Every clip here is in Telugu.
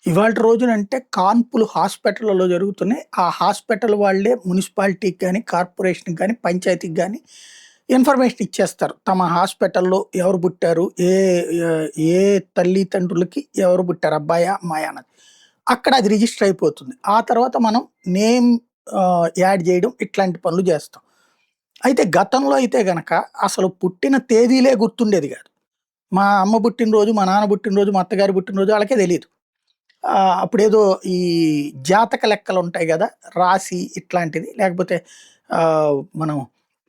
ఇవాల్టి రోజునంటే కాన్పులు హాస్పిటల్‌లలో జరుగుతున్నాయి. ఆ హాస్పిటల్ వాళ్ళే మున్సిపాలిటీకి గాని, కార్పొరేషన్‌కి గాని, పంచాయతీకి గాని ఇన్ఫర్మేషన్ ఇచ్చేస్తారు. తమ హాస్పిటల్‌లో ఎవరు పుట్టారు? ఏ తల్లిదండ్రులకి ఎవరు పుట్టారు? అబ్బాయా? అమ్మాయా? అన్నది. అక్కడ అది రిజిస్టర్ అయిపోతుంది. ఆ తర్వాత మనం నేమ్ యాడ్ చేయడం ఇట్లాంటి పనులు చేస్తాం. అయితే గతంలో అయితే గనక అసలు పుట్టిన తేదీలే గుర్తుండేది గాదు. మా అమ్మ పుట్టినరోజు, మా నాన్న పుట్టినరోజు, మా అత్తగారి పుట్టినరోజు ఆళ్ళకే తెలీదు. అప్పుడేదో ఈ జాతక లెక్కలుంటాయి గదా! రాశి ఇట్లాంటిది. లేకపోతే మనం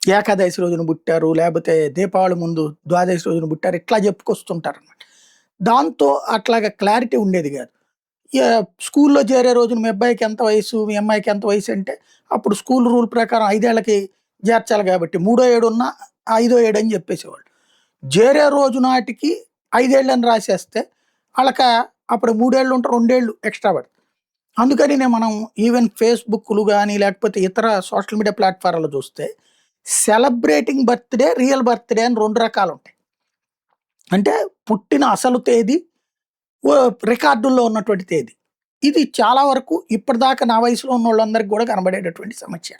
ఏకాదశి రోజున పుట్టారు, లేపోతే దీపావళి ముందు ద్వాదశి రోజున పుట్టారు. ఇట్లా చెప్పుకొస్తుంటారనమాట. దాంతో అట్లాగా క్లారిటీ ఉండేది గాదు. స్కూల్లో చేరే రోజున మీ అబ్బాయికి ఎంత వయసు? మీ అమ్మాయికి ఎంత వయసంటే, అప్పుడు స్కూల్ రూల్ ప్రకారం 5 ఏళ్లకి చేర్చాలి గాబట్టి, మూడో ఏడున్నా, ఐదో ఏడని జెప్పేసేవాళ్ళు. జేరే రోజు నాటికి 5 ఏళ్ళని రాసేస్తే, ఆళ్ళక అప్పుడు 3 ఏళ్ళు ఉంటే 2 ఏళ్ళు ఎక్స్‌ట్రా పడతాయి. అందుకనినే మనం ఈవెన్ ఫేస్‌బుక్కులు గాని, లేకపోతే ఇతర సోషల్ మీడియా ప్లాట్‌ఫారాల్లో చూస్తే, సెలబ్రేటింగ్ బర్త్‌డే, రియల్ బర్త్‌డే అని 2 రకాలుంటాయి. అంటే పుట్టిన అసలు తేదీ, రికార్డుల్లో ఉన్నటువంటి తేదీ. ఇది చాలా వరకు ఇప్పటిదాకా నా వయసులో ఉన్నోళ్ళందరికి గూడా కనబడేటటువంటి సమస్య.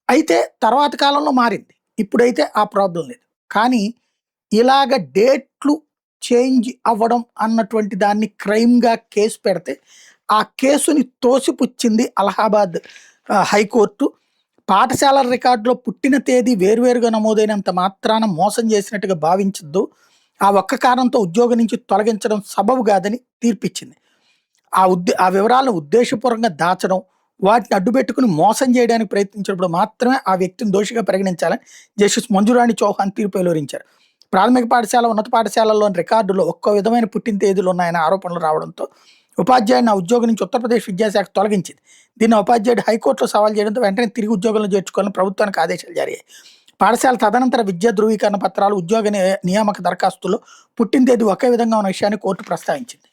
అయితే తర్వాత కాలంలో మారింది. ఇప్పుడైతే ఆ ప్రాబ్లమ్ లేదు. కానీ ఇలాగ డేట్లు చేంజ్ అవ్వడం అన్నటువంటి దాన్ని క్రైమ్‌గా కేస్ పెడితే, ఆ కేసుని తోసిపుచ్చింది అలహాబాద్ హైకోర్టు. పాఠశాలల రికార్డులో పుట్టిన తేదీ వేర్వేరుగా నమోదైనంత మాత్రాన మోసం చేసినట్టుగా భావించొద్దు. ఆ ఒక్క కారణంతో ఉద్యోగం నుంచి తొలగించడం సబబు కాదని తీర్పిచ్చింది. ఆ వివరాలను ఉద్దేశపూర్వకంగా దాచడం, వాటిని అడ్డుపెట్టుకొని మోసం చేయడానికి ప్రయత్నించినప్పుడు మాత్రమే ఆ వ్యక్తిని దోషిగా పరిగణించాలని జస్టిస్ మంజురాణి చౌహాన్ తీర్పు వెలువరించారు. ప్రాథమిక పాఠశాల, ఉన్నత పాఠశాలల్లోని రికార్డులో ఒక్కో విధమైన పుట్టిన తేదీలు ఉన్నాయనే ఆరోపణలు రావడంతో ఉపాధ్యాయుడిని ఆ ఉద్యోగం నుంచి ఉత్తరప్రదేశ్ విద్యాశాఖ తొలగించింది. దీన్ని ఉపాధ్యాయుడు హైకోర్టులో సవాల్ చేయడంతో వెంటనే తిరిగి ఉద్యోగంలో చేర్చుకోవాలని ప్రభుత్వానికి ఆదేశాలు జారీ అయ్యాయి. పాఠశాల తదనంతర విద్యా ధృవీకరణ పత్రాలు, ఉద్యోగ నియామక దరఖాస్తుల్లో పుట్టిన తేదీ ఒకే విధంగా ఉన్న విషయాన్ని కోర్టు ప్రస్తావించింది.